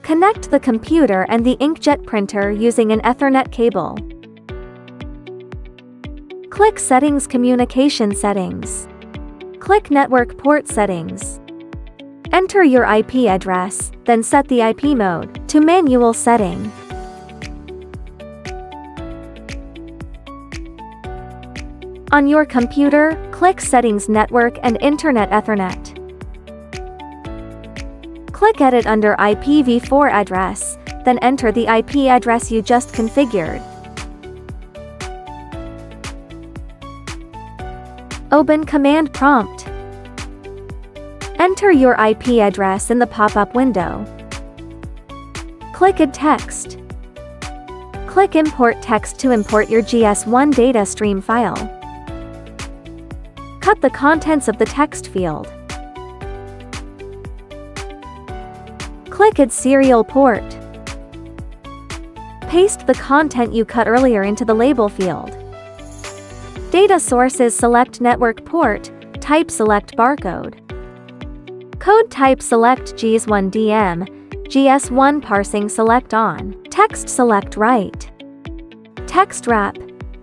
Connect the computer and the inkjet printer using an Ethernet cable. Click Settings, Communication Settings. Click Network Port Settings. Enter your IP address, then set the IP mode to Manual Setting. On your computer, click Settings, Network and Internet Ethernet. Click Edit under IPv4 address, then enter the IP address you just configured. Open Command Prompt. Enter your IP address in the pop-up window. Click Add Text. Click Import Text to import your GS1 data stream file. Cut the contents of the text field. Click Add Serial Port. Paste the content you cut earlier into the label field. Data sources, select network port, type select barcode. Code type select GS1 DM, GS1 parsing select on, text select right. Text wrap.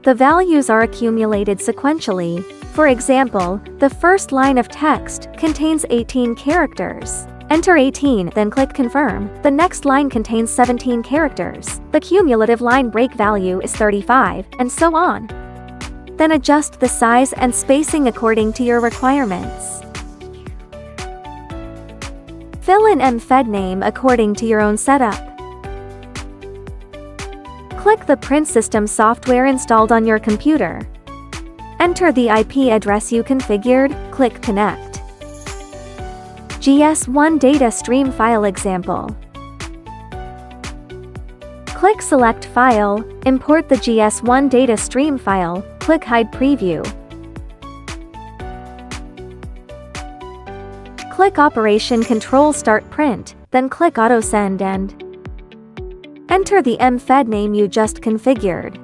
The values are accumulated sequentially. For example, the first line of text contains 18 characters. Enter 18, then click Confirm. The next line contains 17 characters. The cumulative line break value is 35, and so on. Then adjust the size and spacing according to your requirements. Fill in MFED name according to your own setup. Click the print system software installed on your computer. Enter the IP address you configured, click Connect. GS1 data stream file example. Click Select File, import the GS1 data stream file, click Hide Preview. Click Operation Control Start Print, then click Auto Send and enter the MFED name you just configured.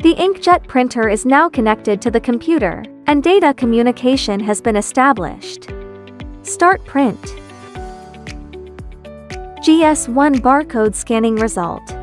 The inkjet printer is now connected to the computer, and data communication has been established. Start print. GS1 barcode scanning result.